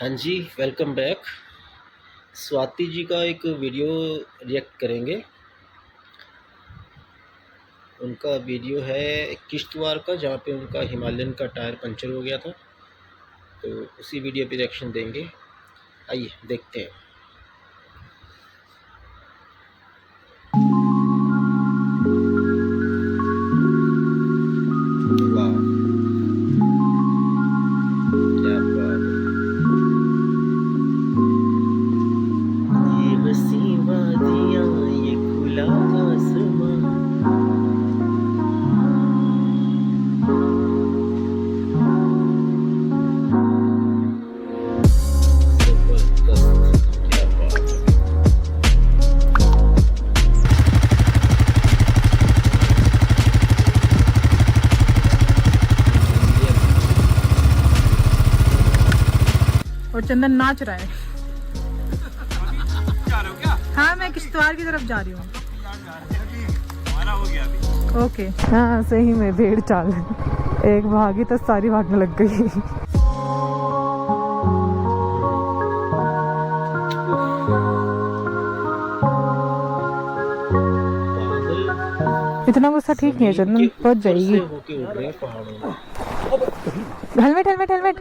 हाँ जी, welcome back. Swati ji का एक वीडियो रिएक्ट करेंगे। उनका वीडियो है किश्तवाड़ का, जहाँ पे उनका हिमालयन का टायर पंचर हो गया था, तो उसी वीडियो पे रिएक्शन देंगे। आइए देखते हैं। वाह, क्या बात है। ये वसीं वादियाँ, ये खुला आसमां, जबरदस्त, क्या बात है। और चंदन नाच रहा है। हाँ, मैं किश्तवाड़ की तरफ जा रही हूँ। ओके। हाँ, सही में भेड़ चाल, एक भागी तो सारी भागने लग गई। बादल इतना गुस्सा ठीक नहीं है जमीन चंदन, के पहुंच ऊपर से जाएगी। होके उड़ रहे हैं पहाड़ों में। Helmet helmet helmet.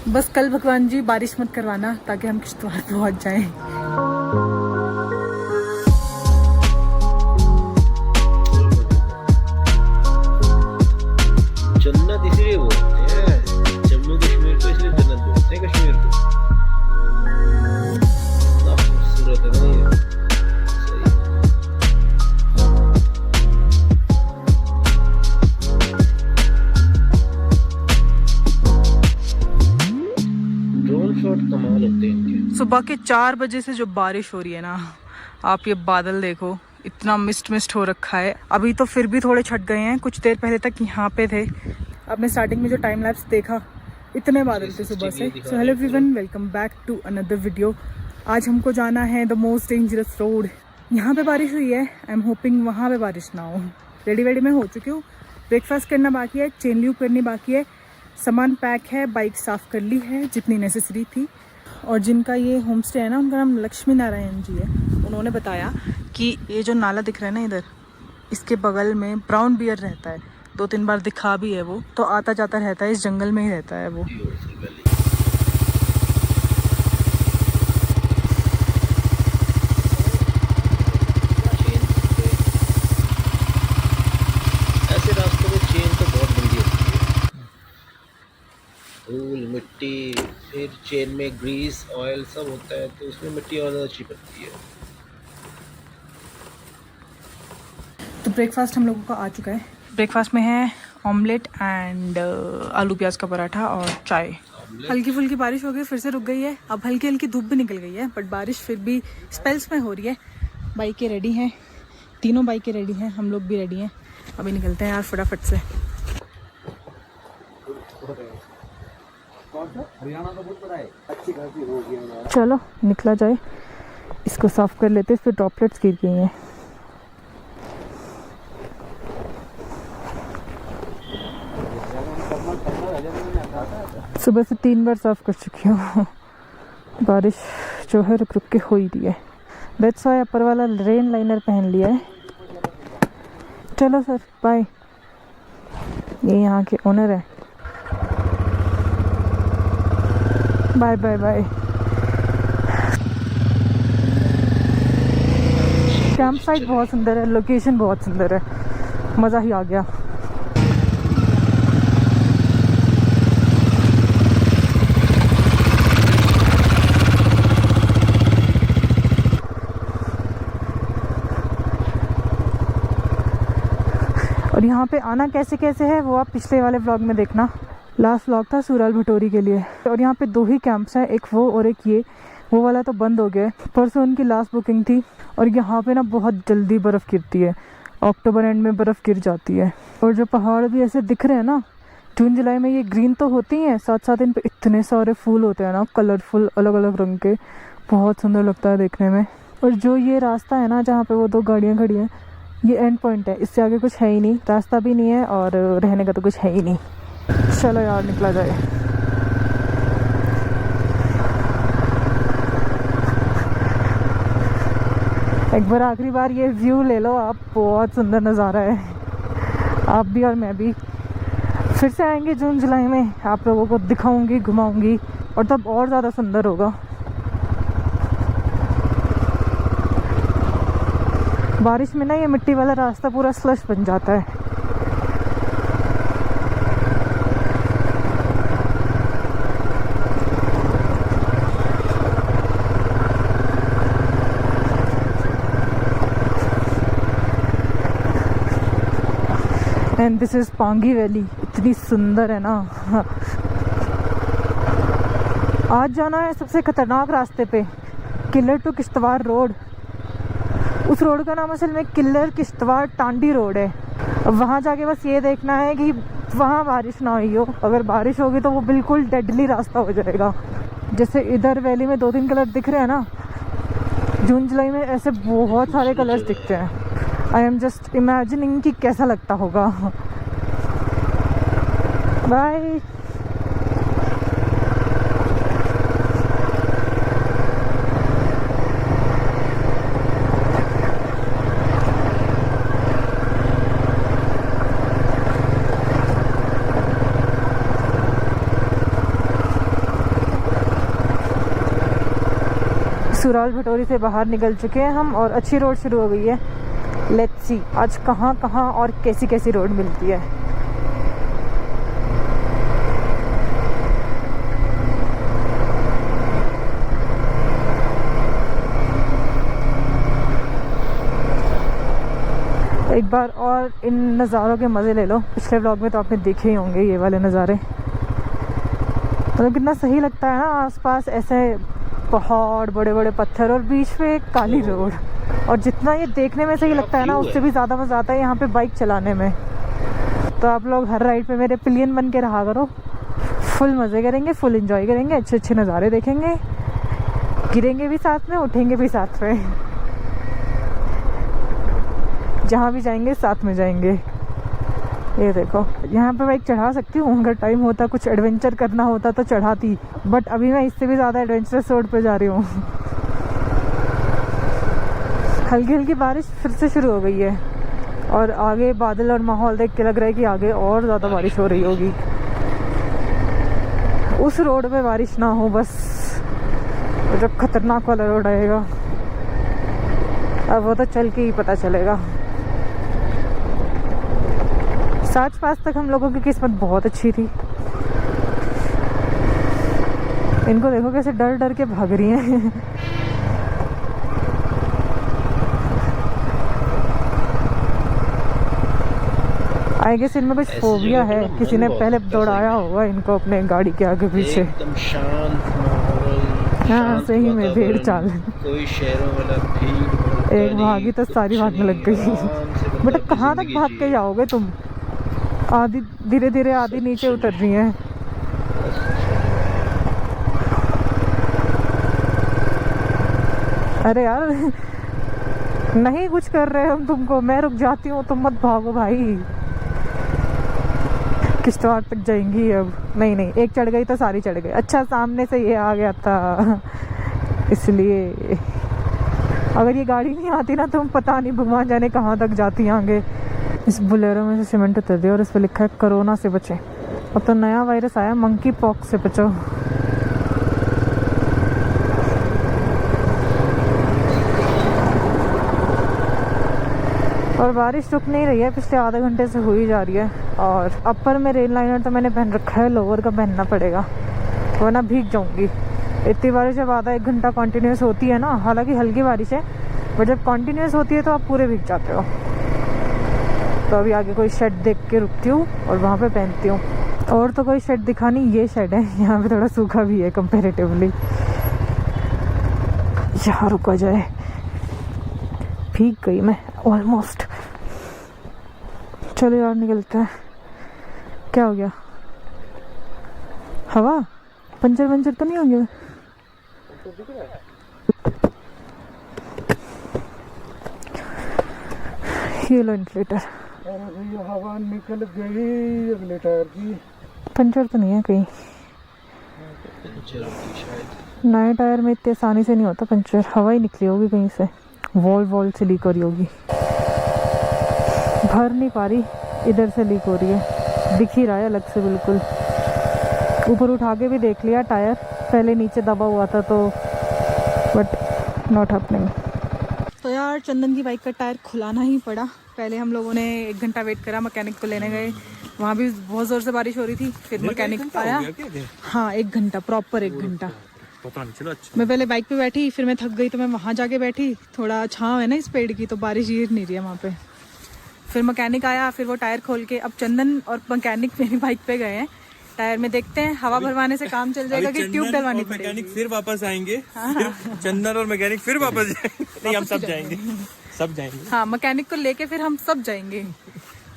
बस कल भगवान जी बारिश मत करवाना ताकि हम किश्तवाड़ पहुंच जाएं। जन्नत इसलिए बोलते हैं, जम्मू कश्मीर को इसलिए जन्नत बोलते हैं कश्मीर को। इतना खूबसूरत है ना ये, सही। ड्रोन शॉट कमाल होते हैं इनके। सुबह के 4 बजे से जो बारिश हो रही है ना, आप ये बादल देखो, इतना मिस्ट हो रखा है। अभी तो फिर भी थोड़े छट गए हैं, कुछ देर पहले तक यहाँ पे थे। आपने स्टार्टिंग में जो टाइम लैप्स देखा, इतने बादल थे सुबह से। So hello everyone, welcome back to another video. आज हमको जाना है द मोस्ट डेंजरस रोड। यहाँ पे बारिश हुई है, आई एम होपिंग वहाँ पे बारिश ना हो। रेडी वेडी मैं हो चुकी हूँ, ब्रेकफास्ट करना बाकी है, चेन ल्यूब करनी बाकी है, सामान पैक है, बाइक साफ़ कर ली है जितनी नेसेसरी थी। और जिनका ये होम स्टे है ना, उनका नाम लक्ष्मी नारायण जी है। उन्होंने बताया कि ये जो नाला दिख रहा है ना इधर, इसके बगल में ब्राउन बियर रहता है। 2-3 बार दिखा भी है वो, तो आता जाता रहता है, इस जंगल में ही रहता है वो। ऐसे रास्तों में चेन तो बहुत बंदी होती है, धूल मिट्टी, फिर चेन में ग्रीस ऑयल सब होता है, तो उसमें मिट्टी और ज़्यादा चिपकती है। तो ब्रेकफास्ट हम लोगों का आ चुका है। ब्रेकफास्ट में है ऑमलेट एंड आलू प्याज का पराठा और चाय। हल्की फुल्की बारिश हो गई, फिर से रुक गई है। अब हल्की हल्की धूप भी निकल गई है, बट बारिश फिर भी स्पेल्स में हो रही है। बाइकें रेडी हैं, तीनों बाइकें रेडी हैं, हम लोग भी रेडी हैं। अभी निकलते हैं यार फटाफट से। चलो निकला जाए, इसको साफ कर लेते, फिर ड्रॉपलेट्स गिर गई हैं। सुबह से 3 बार साफ कर चुकी हूँ। बारिश जो है रुक रुक के हो ही रही है। दैट्स व्हाई अपर वाला रेन लाइनर पहन लिया है। चलो सर, बाय। ये यहाँ के ओनर है। Bye bye bye. Camp site बहुत सुंदर है, लोकेशन बहुत सुंदर है, मज़ा ही आ गया। और यहाँ पे आना कैसे कैसे है वो आप पिछले वाले व्लॉग में देखना। लास्ट व्लॉग था सूराल भटोरी के लिए। और यहाँ पे 2 ही कैंप्स हैं, एक वो और एक ये। वो वाला तो बंद हो गया, परसों उनकी लास्ट बुकिंग थी। और यहाँ पे ना बहुत जल्दी बर्फ़ गिरती है, अक्टूबर एंड में बर्फ़ गिर जाती है। और जो पहाड़ भी ऐसे दिख रहे हैं ना, जून जुलाई में ये ग्रीन तो होती हैं, साथ साथ इन पे इतने सारे फूल होते हैं ना, कलरफुल अलग अलग रंग के, बहुत सुंदर लगता है देखने में। और जो ये रास्ता है ना, जहाँ पे वो 2 गाड़ियाँ खड़ी हैं, ये एंड पॉइंट है, इससे आगे कुछ है ही नहीं, रास्ता भी नहीं है और रहने का तो कुछ है ही नहीं। चलो यार निकला जाए। एक बार आखिरी बार ये व्यू ले लो आप, बहुत सुंदर नज़ारा है। आप भी और मैं भी फिर से आएंगे जून जुलाई में, आप लोगों को दिखाऊंगी, घुमाऊंगी, और तब और ज़्यादा सुंदर होगा। बारिश में ना ये मिट्टी वाला रास्ता पूरा स्लश बन जाता है। And this is Pangi valley, इतनी सुंदर है ना। आज जाना है सबसे खतरनाक रास्ते पे, किल्लर टू किश्तवाड़ रोड। उस रोड का नाम असल में किल्लर किश्तवाड़ टांडी रोड है। अब वहाँ जाके बस ये देखना है कि वहाँ बारिश ना हुई हो। अगर बारिश होगी तो वो बिल्कुल डेडली रास्ता हो जाएगा। जैसे इधर वैली में 2-3 कलर दिख रहे हैं ना, जून जुलाई में ऐसे बहुत सारे कलर्स दिखते हैं। आई एम जस्ट इमेजिनिंग कि कैसा लगता होगा। बाय। सुराल भटोरी से बाहर निकल चुके हैं हम और अच्छी रोड शुरू हो गई है। लेट्स सी आज कहाँ कहाँ और कैसी कैसी रोड मिलती है। एक बार और इन नज़ारों के मज़े ले लो। पिछले व्लॉग में तो आपने देखे ही होंगे ये वाले नज़ारे। मतलब कितना सही लगता है ना, आसपास ऐसे पहाड़, बड़े बड़े पत्थर और बीच में एक काली रोड। और जितना ये देखने में सही लगता है ना, उससे भी ज़्यादा मज़ा आता है यहाँ पे बाइक चलाने में। तो आप लोग हर राइड पे मेरे पिलियन बन के रहा करो। फुल मज़े करेंगे, फुल एंजॉय करेंगे, अच्छे अच्छे नज़ारे देखेंगे, गिरेंगे भी साथ में, उठेंगे भी साथ में। जहाँ भी जाएंगे साथ में जाएंगे। ये देखो यहाँ पे बाइक चढ़ा सकती हूँ, अगर टाइम होता, कुछ एडवेंचर करना होता तो चढ़ाती, बट अभी मैं इससे भी ज़्यादा एडवेंचरस रोड पे जा रही हूँ। हल्की हल्की बारिश फिर से शुरू हो गई है और आगे बादल और माहौल देख के लग रहा है कि आगे और ज़्यादा बारिश हो रही होगी। उस रोड पे बारिश ना हो बस, जो खतरनाक वाला रोड आएगा अब वो तो चल के ही पता चलेगा। 7 पास तक हम लोगों की किस्मत बहुत अच्छी थी। इनको देखो कैसे डर डर के भाग रही हैं। आई गेस इनमें कुछ फोबिया है, किसी ने पहले दौड़ाया होगा इनको अपने गाड़ी के आगे पीछे। एकदम शांत माहौल, हाँ सही में भेड़ चाल। कोई शहरों वाला भीड़, एक भागी तो सारी भागने लग गई। बेटा कहाँ तक भाग के जाओगे तुम? आधी धीरे धीरे, आधी नीचे उतर रही हैं। अरे यार नहीं कुछ कर रहे हम तुमको, मैं रुक जाती हूँ, तुम मत भागो भाई। किश्तवाड़ तक जाएंगी अब। नहीं नहीं, एक चढ़ गई तो सारी चढ़ गई। अच्छा सामने से ये आ गया था इसलिए। अगर ये गाड़ी नहीं आती ना तो हम पता नहीं भगवान जाने कहाँ तक जाती आगे। इस बुलेरो में से सीमेंट उतर दिया और इस पर लिखा है कोरोना से बचे। अब तो नया वायरस आया, मंकी पॉक्स से बचो। और बारिश रुक नहीं रही है, पिछले आधे घंटे से हो ही जा रही है। और अपर में रेन लाइनर तो मैंने पहन रखा है, लोअर का पहनना पड़ेगा वरना भीग जाऊंगी। इतनी बारिश जब आधा 1 घंटा कंटिन्यूस होती है ना, हालांकि हल्की बारिश है, बट जब कंटिन्यूस होती है तो आप पूरे भीग जाते हो। तो अभी आगे कोई शेड देख के रुकती हूँ और वहाँ पे पहनती हूँ। और तो कोई शेड दिखा नहीं, ये शेड है, यहाँ पे थोड़ा सूखा भी है कंपेरेटिवली। यहाँ रुका जाए, भीग गई मैं ऑलमोस्ट। चलो यार निकलते हैं। क्या हो गया? हवा पंचर वंचर तो नहीं होंगे? ये लो इन्फ्लेटर। हवा निकल गई अगले टायर की। पंचर तो नहीं है कहीं? नए टायर में इतनी आसानी से नहीं होता पंचर, हवा ही निकली होगी कहीं से। वॉल से लीक हो रही होगी, भर नहीं पा रही, इधर से लीक हो रही है, दिख ही रहा है अलग से बिल्कुल। ऊपर उठा के भी देख लिया टायर, पहले नीचे दबा हुआ था तो, बट नॉट हैपनिंग। तो यार चंदन की बाइक का टायर खुलाना ही पड़ा। पहले हम लोगों ने 1 घंटा वेट करा, मैकेनिक को लेने गए, वहाँ भी बहुत ज़ोर से बारिश हो रही थी, फिर मैकेनिक आया। हाँ 1 घंटा, प्रॉपर 1 घंटा। पता नहीं चला। अच्छा मैं पहले बाइक पे बैठी, फिर मैं थक गई तो मैं वहाँ जाके बैठी, थोड़ा छाँव है ना इस पेड़ की तो बारिश गिर नहीं रही है वहाँ पे। फिर मैकेनिक आया, फिर वो टायर खोल के, अब चंदन और मैकेनिक मेरी बाइक पे गए हैं टायर में, देखते हैं हवा भरवाने से काम चल जाएगा कि ट्यूब डलवानी पड़ेगी। मैकेनिक फिर वापस आएंगे, चंदन और मैकेनिक फिर वापस जाएंगे। नहीं हम सब जाएंगे, सब जाएंगे। हाँ मैकेनिक को लेके फिर हम सब जाएंगे।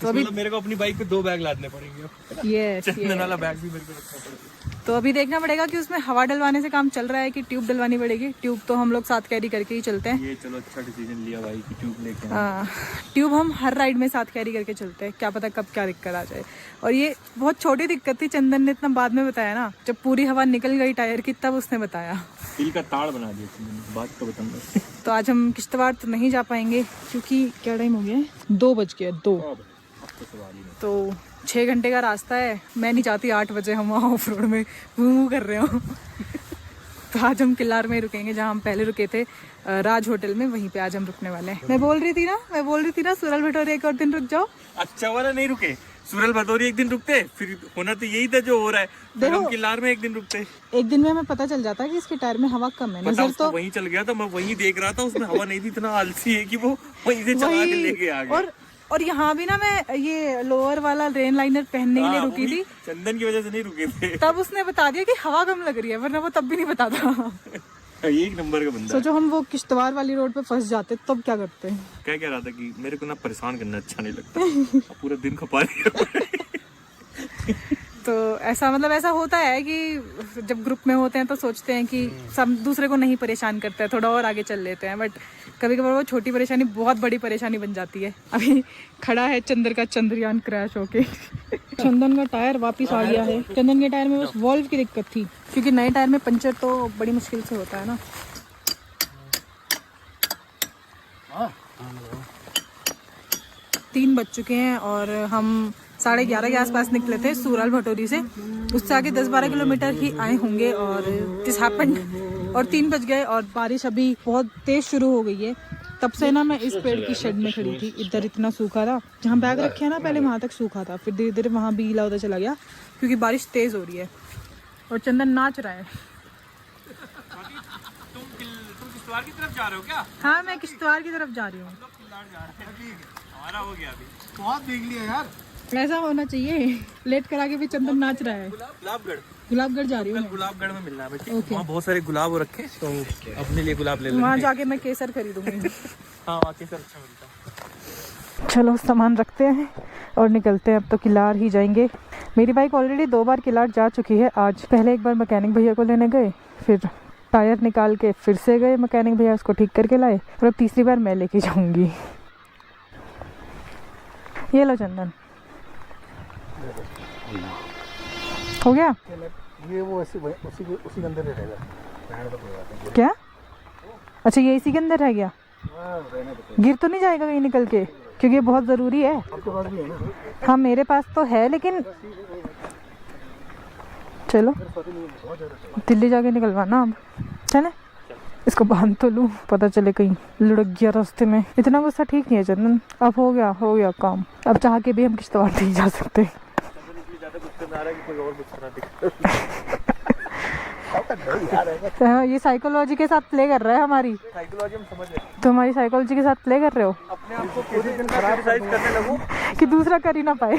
तो अभी मेरे को अपनी बाइक पे 2 बैग लादने पड़ेंगे। ये चंदन वाला बैग भी मेरे को रखना पड़ेगा। तो अभी देखना पड़ेगा कि उसमें हवा डलवाने से काम चल रहा है कि ट्यूब डलवानी पड़ेगी। ट्यूब तो हम लोग साथ कैरी करके ही चलते हैं। ये चलो अच्छा डिसीजन लिया भाई कि ट्यूब लेके ट्यूब हम हर राइड में साथ कैरी करके चलते हैं, क्या पता कब क्या दिक्कत आ जाए। और ये बहुत छोटी दिक्कत थी, चंदन ने इतना बाद में बताया ना, जब पूरी हवा निकल गई टायर की तब उसने बताया। दिल का ताड़ बना दिया चंदन, बात तो बताऊंगा। तो आज हम किश्तवाड़ तो नहीं जा पाएंगे क्योंकि क्या टाइम हो गया है, 2 बज गए 2। तो 6 घंटे का रास्ता है, मैं नहीं चाहती 8 बजे हम वहाँ ऑफ रोड में मूव कर रहे हो। तो आज हम किलार में रुकेंगे जहाँ हम पहले रुके थे, राज होटल में, वहीं पे आज हम रुकने वाले हैं। मैं बोल रही थी ना सुरल भटौरी एक और दिन रुक जाओ। अच्छा वाला नहीं रुके, सुरल भटौरी 1 दिन रुकते, फिर होना तो यही था जो हो रहा है, फिर हम किलार में 1 दिन रुकते। 1 दिन में हमें पता चल जाता है कि इसके टायर में हवा कम है, नजर तो वहीं चल गया था, मैं वहीं देख रहा था, उसमें हवा नहीं थी, इतना आलसी है कि वो वहीं से चला के लेके आ गया। और यहाँ भी ना मैं ये लोअर वाला रेन लाइनर पहनने के लिए रुकी थी, चंदन की वजह से नहीं रुके थे। तब उसने बता दिया कि हवा कम लग रही है, वरना वो तब भी नहीं बताता। 1 नंबर का बंदा। सोचो हम वो किश्तवाड़ वाली रोड पे फंस जाते तब क्या करते। क्या कह रहा था कि मेरे को ना परेशान करना अच्छा नहीं लगता, पूरा दिन खपा दिया। तो ऐसा मतलब ऐसा होता है कि जब ग्रुप में होते हैं तो सोचते हैं कि सब दूसरे को नहीं परेशान करते हैं, थोड़ा और आगे चल लेते हैं, बट कभी कभार वो छोटी परेशानी बहुत बड़ी परेशानी बन जाती है। अभी खड़ा है चंदन का चंद्रयान क्रैश होके। चंदन का टायर वापस आ गया है। चंदन के टायर में बस वॉल्व की दिक्कत थी, क्योंकि नए टायर में पंचर तो बड़ी मुश्किल से होता है ना। 3 बज चुके हैं और हम 11:30 के आसपास निकले थे सूरल भटौरी से, उससे आगे 10-12 किलोमीटर ही आए होंगे और दिस हैपेंड और 3 बज गए और बारिश अभी बहुत तेज शुरू हो गई है। तब से ना मैं इस पेड़ की शेड में खड़ी थी, इधर इतना सूखा था, जहाँ बैग रखे हैं ना पहले वहाँ तक सूखा था, फिर धीरे धीरे वहाँ भी गीला होता चला गया क्योंकि बारिश तेज हो रही है। और चंदन नाच रहा है। तुम किश्तवाड़ की तरफ जा रहे हो क्या? हाँ मैं किश्तवाड़ की तरफ जा रही हूँ। हमारा हो गया अभी, बहुत देख लिया यार, ऐसा होना चाहिए। लेट करा के भी चंदन नाच रहा है। गुलाबगढ़ जा रही हूँ। गुलाबगढ़ में मिलना है, वहाँ बहुत सारे गुलाब रखे, तो अपने लिए गुलाब ले लेंगे। वहाँ जाके मैं केसर खरीदूंगी। हाँ वहाँ केसर अच्छा मिलता है। चलो सामान रखते हैं और निकलते हैं, अब तो किलार ही जाएंगे। मेरी बाइक ऑलरेडी 2 बार किलार जा चुकी है। आज पहले एक बार मैकेनिक भैया को लेने गए, फिर टायर निकाल के फिर से गए मैकेनिक भैया, उसको ठीक करके लाए, और अब तीसरी बार मैं लेके जाऊंगी। ये लो चंदन, हो गया ये वो उसी के अंदर रहेगा। क्या? अच्छा ये इसी के अंदर रह गया, गिर तो नहीं जाएगा कहीं निकल के, क्योंकि ये बहुत ज़रूरी है। आपके पास भी है ना? हाँ मेरे पास तो है, लेकिन चलो दिल्ली जाके निकलवाना अब। चले इसको बांध तो लूँ, पता चले कहीं लुढ़क गया रास्ते में। इतना गुस्सा ठीक नहीं है चंदन, अब हो गया काम। अब चाह के भी हम किश्तवाड़ नहीं जा सकते। ये साइकोलॉजी के साथ प्ले कर रहा है हमारी। साइकोलॉजी हम समझ रहे हैं। तो हमारी साइकोलॉजी के साथ प्ले कर रहे हो अपने आप को पूरे दिन खराब करने लगो कि दूसरा कर ही ना पाए।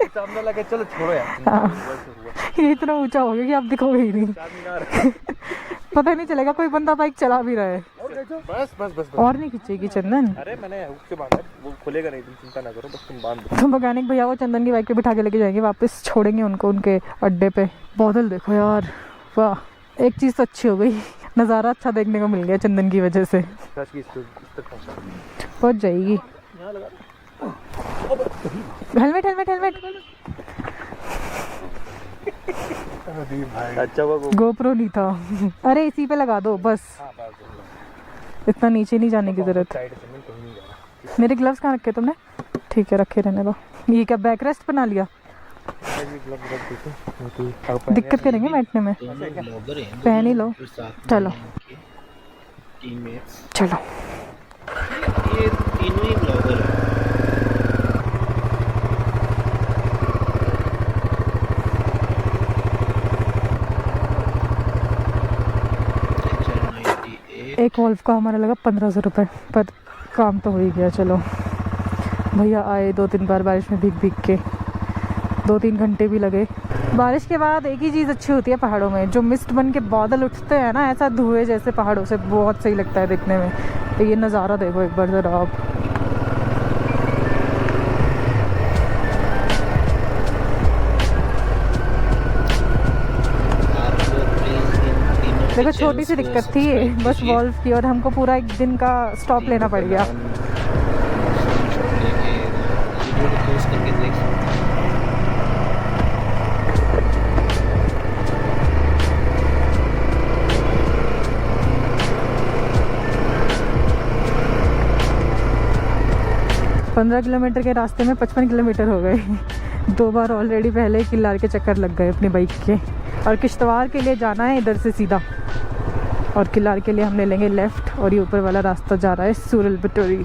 सामने लगे चलो छोड़ो यार। हाँ। ये इतना ऊंचा हो गया कि आप दिखोगे ही नहीं। पता नहीं चलेगा कोई बंदा बाइक चला भी रहा है। बस और नहीं खींचेगी चंदन। अरे मैंने हुक से बांधा, वो खुलेगा नहीं, तुम चिंता ना करो, बस तुम बांध दो। तो मैकेनिक भैया को चंदन की बाइक पे बिठा के लेके जाएंगे, वापस छोड़ेंगे उनको उनके अड्डे पे। बादल देखो यार, वाह। एक चीज़ तो अच्छी हो गई, नज़ारा अच्छा देखने को मिल गया चंदन की वजह से। पहुँच जाएगी। हेलमेट अच्छा वो गोप्रो नहीं था। अरे इसी पे लगा दो बस। इतना नीचे नहीं जाने की ज़रूरत। मेरे ग्लव्स कहाँ रखे तुमने? ठीक है, रखे रहने दो। ये क्या बैक रेस्ट बना लिया? दिक्कत करेंगे बैठने में, पहन ही लो। चलो चलो, ये तीनों ही ब्लॉगर हैं। एक वॉल्व का हमारा लगा 1500 रुपये, पर काम तो हो ही गया। चलो भैया आए 2-3 बार बारिश में भीग भीग के, 2-3 घंटे भी लगे। बारिश के बाद एक ही चीज़ अच्छी होती है पहाड़ों में, जो मिस्ट बन के बादल उठते हैं ना, ऐसा धुएं जैसे पहाड़ों से, बहुत सही लगता है देखने में। तो ये नज़ारा देखो एक बार ज़रा आप। देखो छोटी सी दिक्कत थी ये, बस वॉल्व की, और हमको पूरा एक दिन का स्टॉप लेना पड़ गया। 15 किलोमीटर के रास्ते में 55 किलोमीटर हो गए। 2 बार ऑलरेडी पहले किल्लार के चक्कर लग गए अपनी बाइक के। और किश्तवाड़ के लिए जाना है इधर से सीधा, और किल्लार के लिए हम ले लेंगे लेफ़्ट, और ये ऊपर वाला रास्ता जा रहा है सूरल भटोरी।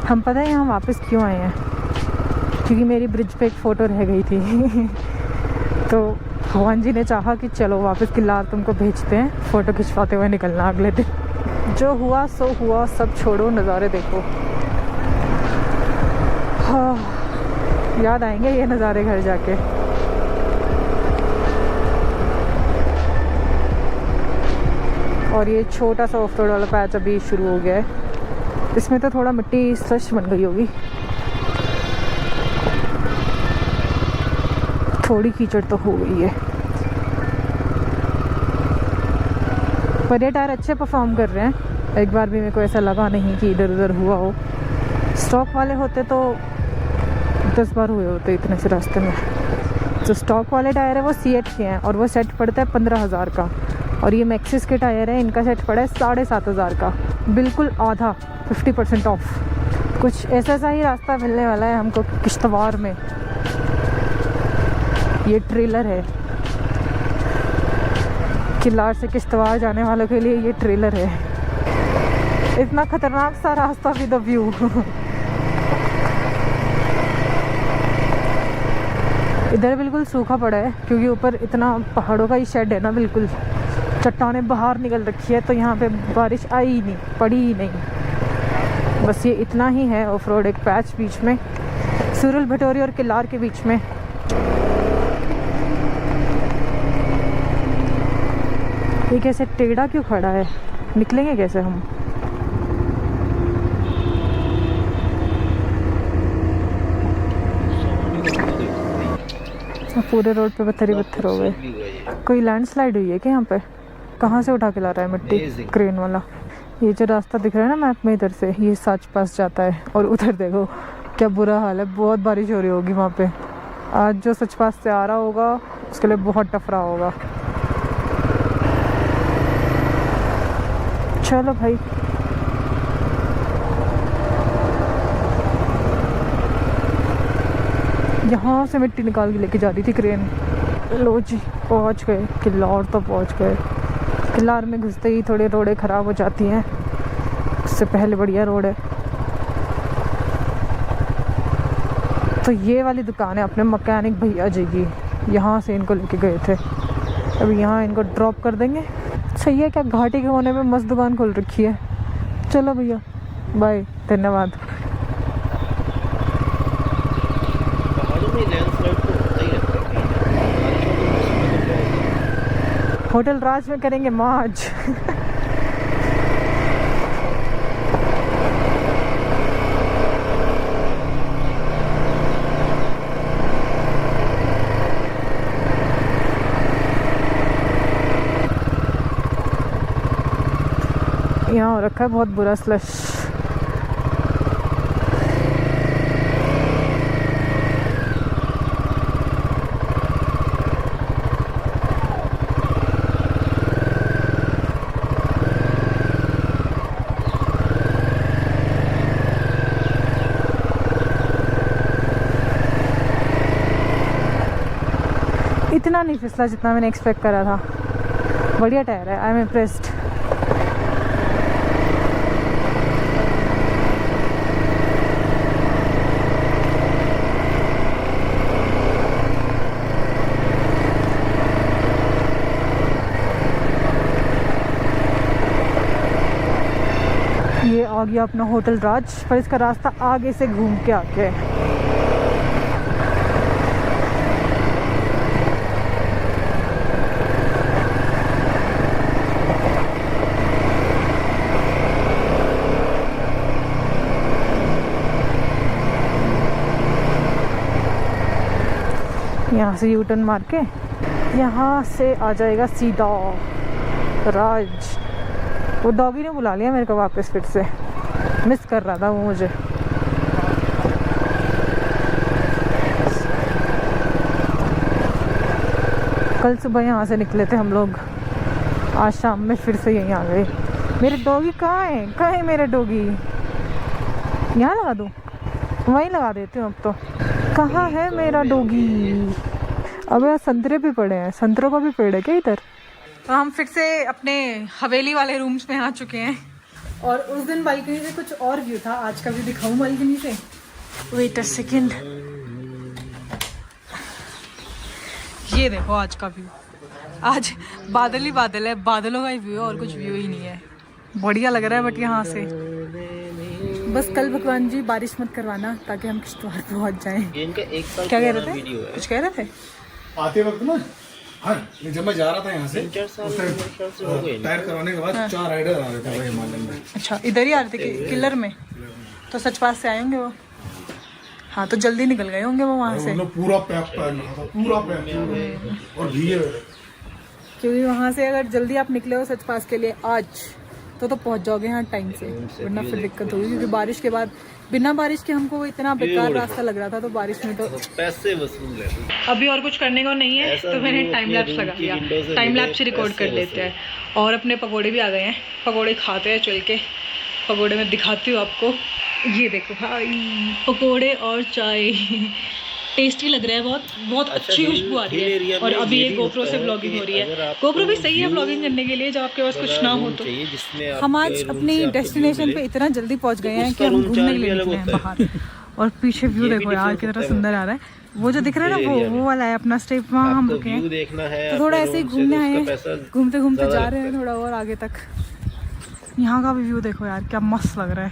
हम पता है यहाँ वापस क्यों आए हैं, क्योंकि मेरी ब्रिज पे एक फ़ोटो रह गई थी। तो भगवान जी ने चाहा कि चलो वापस किल्लार तुमको भेजते हैं, फ़ोटो खिंचवाते हुए निकलना अगले दिन। जो हुआ सो हुआ, सब छोड़ो, नज़ारे देखो। हाँ, याद आएंगे ये नज़ारे घर जाके। और ये छोटा सा ऑफ रोड वाला पैच अभी शुरू हो गया है। इसमें तो थोड़ा मिट्टी सच बन गई होगी, थोड़ी कीचड़ तो हो गई है, पर ये टायर अच्छे परफॉर्म कर रहे हैं। एक बार भी मेरे को ऐसा लगा नहीं कि इधर उधर हुआ हो। स्टॉक वाले होते तो 10 बार हुए होते इतने से रास्ते में। जो स्टॉक वाले टायर है वो C8 के हैं, और वो सेट पड़ता है 15,000 का। और ये मैक्सिस के टायर है, इनका सेट पड़ा है 7,500 का, बिल्कुल आधा, 50% ऑफ। कुछ ऐसा सा ही रास्ता मिलने वाला है हमको किश्तवाड़ में। ये ट्रेलर है, किल्लार से किश्तवाड़ जाने वालों के लिए ये ट्रेलर है। इतना खतरनाक सा रास्ता विद द व्यू। इधर बिल्कुल सूखा पड़ा है, क्योंकि ऊपर इतना पहाड़ों का ही शेड है ना, बिल्कुल चट्टानें बाहर निकल रखी है, तो यहाँ पे बारिश आई ही नहीं, पड़ी ही नहीं। बस ये इतना ही है ऑफ रोड, एक पैच बीच में सूरल भटोरी और किल्लार के बीच में। ये कैसे टेढ़ा क्यों खड़ा है, निकलेंगे कैसे हम? पूरे रोड पे पत्थर ही पत्थर हो गए। कोई लैंडस्लाइड हुई है क्या यहाँ पे? कहाँ से उठा के ला रहा है मिट्टी क्रेन वाला? ये जो रास्ता दिख रहा है ना मैप में, इधर से ये सच पास जाता है, और उधर देखो क्या बुरा हाल है, बहुत बारिश हो रही होगी वहाँ पे। आज जो सच पास से आ रहा होगा उसके लिए बहुत टफ रहा होगा। चलो भाई, यहाँ से मिट्टी निकाल के लेके जा रही थी क्रेन। लो जी, पहुँच गए किल्लार, तो पहुँच गए। किल्लार में घुसते ही थोड़ी रोडें ख़राब हो जाती हैं, उससे पहले बढ़िया रोड है। तो ये वाली दुकान है अपने मैकेनिक भैया जी की, यहाँ से इनको लेके गए थे। अभी यहाँ इनको ड्रॉप कर देंगे। सही है, क्या घाटी के कोने में मस्त दुकान खोल रखी है। चलो भैया, बाय, धन्यवाद। पहाड़ों में ये लैंडस्लाइड तो होता ही रहता है कहीं ना कहीं। बारिशों के मौसम में तो बहुत होता है। होटल राज में करेंगे मौज। यहाँ हो रखा है बहुत बुरा स्लश। इतना नहीं फिसला जितना मैंने एक्सपेक्ट करा था। बढ़िया टायर है, आई एम इम्प्रेस्ड। ये आ गया अपना होटल राज, पर इसका रास्ता आगे से घूम के आके है। यहाँ से यू टर्न मार के यहाँ से आ जाएगा सीधा राज। वो डॉगी ने बुला लिया मेरे को वापस फिर से, मिस कर रहा था वो मुझे। कल सुबह यहाँ से निकले थे हम लोग, आज शाम में फिर से यहीं आ गए। मेरे डॉगी कहाँ है? कहाँ है मेरा डॉगी? यहाँ लगा दूँ? वहीं लगा देती हूँ अब तो। कहाँ है मेरा डॉगी? अब यार संतरे भी पड़े हैं, संतरों का भी पेड़ है क्या इधर? तो हम फिर से अपने हवेली वाले रूम्स में आ चुके हैं, और उस दिन बालकनी से कुछ और व्यू था, आज का भी दिखाऊं बालकनी से। वेट अ सेकेंड, ये देखो आज का व्यू। आज बादल ही बादल है, बादलों का ही व्यू है और कुछ व्यू ही नहीं है। बढ़िया लग रहा है बट यहाँ से। बस कल भगवान जी बारिश मत करवाना ताकि हम किश्तवाड़ पहुँच जाएं। इनका एक साल क्या कह रहे थे? वीडियो है। कुछ कह रहे थे आते वक्त ना। हाँ, जब मैं जा रहा था यहाँ से 3-4 साल मेरे ख्याल से हो गए। टायर करवाने के बाद 4 राइडर आ रहे थे भाई हिमालय में। अच्छा, इधर ही आ रहे थे किलर में? तो सच पास से आए होंगे वो। हाँ, तो जल्दी निकल गए होंगे वो वहाँ से, मतलब पूरा पैक पहना था, पूरा पैक और भीगे। क्योंकि वहाँ से अगर जल्दी आप निकले हो सच पास के लिए आज तो पहुँच जाओगे यहाँ टाइम से, वरना फिर दिक्कत होगी। क्योंकि बारिश के बाद, बिना बारिश के हमको इतना बेकार रास्ता लग रहा था, तो बारिश में तो पैसे वसूल है। अभी और कुछ करने को नहीं है, तो मैंने टाइम लैप्स लगा दिया। टाइम लैप्स रिकॉर्ड कर लेते हैं। और अपने पकोड़े भी आ गए हैं, पकोड़े खाते हैं चल के। पकोड़े में दिखाती हूँ आपको, ये देखो भाई, पकोड़े और चाय। टेस्टी लग रहा है, बहुत बहुत अच्छी खुशबू आ रही है। और अभी ये गोप्रो से व्लॉगिंग हो रही है। गोप्रो भी सही है व्लॉगिंग करने के लिए जब आपके पास कुछ ना हो तो। हम आज अपनी डेस्टिनेशन पे इतना जल्दी पहुंच गए हैं कि हम घूमने के लिए निकले हैं बाहर। और पीछे व्यू देखो यार कितना सुंदर आ रहा है। वो जो दिख रहा है ना, वो वाला है अपना स्टेप, वहाँ हम रुके हैं। तो थोड़ा ऐसे ही घूमने आए हैं, घूमते घूमते जा रहे हैं थोड़ा और आगे तक। यहाँ का भी व्यू देखो यार, क्या मस्त लग रहा है।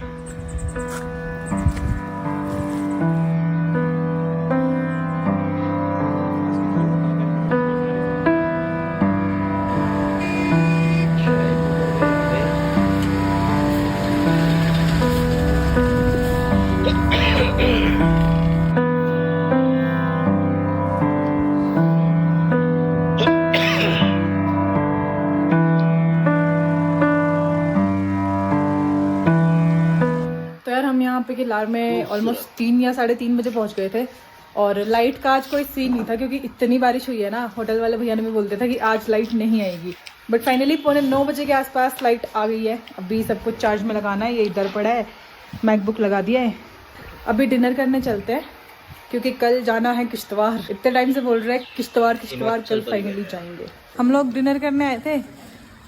किलार में ऑलमोस्ट 3 या 3:30 बजे पहुंच गए थे। और लाइट का आज कोई सीन नहीं था क्योंकि इतनी बारिश हुई है ना। होटल वाले भैया ने भी बोलते थे कि आज लाइट नहीं आएगी, बट फाइनली 9:15 बजे के आसपास लाइट आ गई है। अभी सब कुछ चार्ज में लगाना है, ये इधर पड़ा है, मैकबुक लगा दिया है। अभी डिनर करने चलते हैं क्योंकि कल जाना है किश्तवाड़। इतने टाइम से बोल रहे हैं किश्तवाड़ कल फाइनली जाएंगे। हम लोग डिनर करने आए थे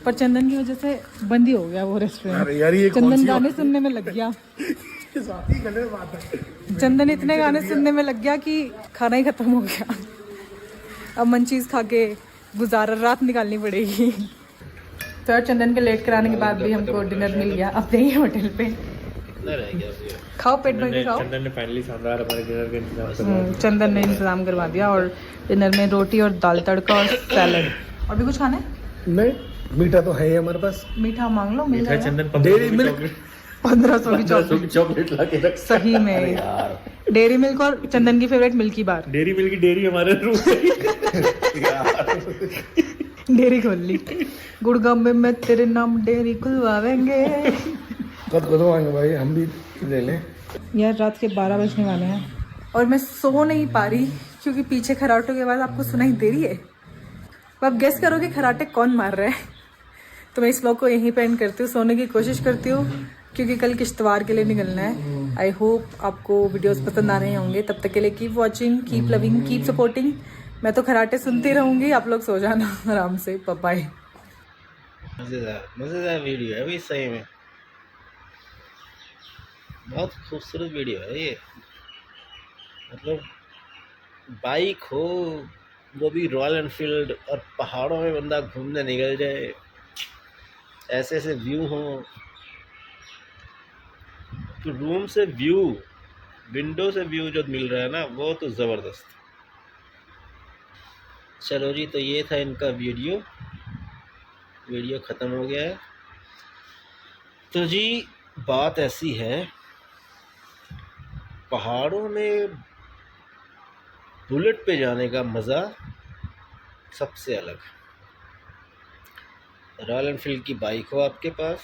पर चंदन की वजह से बंद ही हो गया वो रेस्टोरेंट। चंदन गाने सुनने में लग गया। चंदन इतने गाने सुनने में लग गया कि खाना ही खत्म हो गया। अब मंचीज खा के गुजारा रात निकालनी पड़ेगी। तो चंदन के लेट कराने के बाद भी हमको डिनर मिल गया अपने ही होटल पे। कितना रह गया भैया? खाओ, पेट भर के खाओ। चंदन ने फाइनली शानदार हमारे डिनर का इंतजाम करवा दिया। चंदन ने इंतज़ाम करवा दिया और डिनर में रोटी और दाल तड़का और सैलड। और भी कुछ खाना है? नहीं, मीठा तो है ही हमारे पास। मीठा मांग लो, मिल मीठा जाएगा। चंदन डेयरी मिल्क 1500 की चॉकलेट। चॉकलेट ला के रख। सही में यार डेयरी मिल्क और चंदन की फेवरेट मिल्की बार। डेयरी मिल्क की डेयरी हमारे रूम डेयरी खोल ली। गुड़गांव में मैं तेरे नाम डेयरी खुलवाएंगे। कदों आएंगे भाई, हम भी ले लें। यार रात के 12 बजने वाले हैं और मैं सो नहीं पा रही क्योंकि पीछे खराटों की आवाज़ आपको सुनाई दे रही है। अब आप गेस करोगे खराटे कौन मार रहा है। तो मैं इस व्लॉग को यहीं पे एंड करती हूँ, सोने की कोशिश करती हूँ क्योंकि कल किश्तवाड़ के लिए निकलना है। आई होप आपको वीडियोस पसंद आ रहे होंगे। तब तक के लिए keep watching, keep loving, keep supporting. मैं तो खराटे सुनती रहूँगी, आप लोग सो जाना आराम से। बाय। मज़ेदार वीडियो है भाई, सही में बहुत खूबसूरत वीडियो है ये। मतलब बाइक हो, वो भी रॉयल एनफील्ड, और पहाड़ों में बंदा घूमने निकल जाए, ऐसे ऐसे व्यू हो, तो रूम से व्यू, विंडो से व्यू जो मिल रहा है ना, वो तो ज़बरदस्त। चलो जी, तो ये था इनका वीडियो ख़त्म हो गया है। तो जी बात ऐसी है, पहाड़ों में बुलेट पे जाने का मज़ा सबसे अलग। रॉयल एनफील्ड की बाइक हो आपके पास,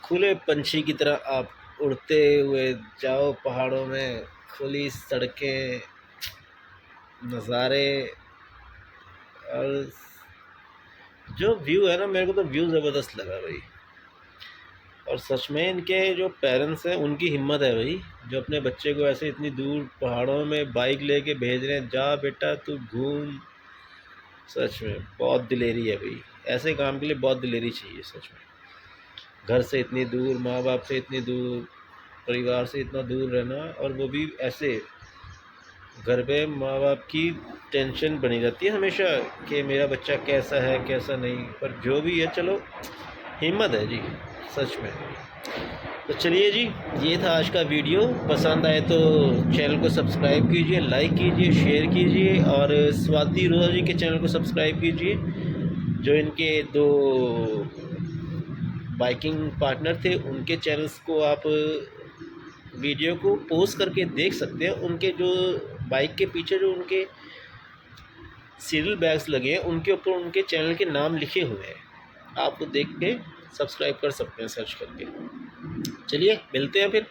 खुले पंछी की तरह आप उड़ते हुए जाओ पहाड़ों में, खुली सड़कें, नज़ारे, और जो व्यू है ना, मेरे को तो व्यू ज़बरदस्त लगा भाई। और सच में इनके जो पेरेंट्स हैं उनकी हिम्मत है भाई, जो अपने बच्चे को ऐसे इतनी दूर पहाड़ों में बाइक लेके भेज रहे हैं, जा बेटा तू घूम। सच में बहुत दिलेरी है भाई, ऐसे काम के लिए बहुत दिलेरी चाहिए सच में। घर से इतनी दूर, माँ बाप से इतनी दूर, परिवार से इतना दूर रहना, और वो भी ऐसे। घर पे माँ बाप की टेंशन बनी रहती है हमेशा कि मेरा बच्चा कैसा है कैसा नहीं, पर जो भी है चलो हिम्मत है जी सच में। तो चलिए जी, ये था आज का वीडियो। पसंद आए तो चैनल को सब्सक्राइब कीजिए, लाइक कीजिए, शेयर कीजिए, और स्वाति रोजा जी के चैनल को सब्सक्राइब कीजिए, जो इनके 2 बाइकिंग पार्टनर थे, उनके चैनल्स को आप वीडियो को पोस्ट करके देख सकते हैं। उनके जो बाइक के पीछे जो उनके सीरियल बैग्स लगे हैं, उनके ऊपर उनके चैनल के नाम लिखे हुए हैं, आपको देख के सब्सक्राइब कर सकते हैं सर्च करके। चलिए मिलते हैं फिर।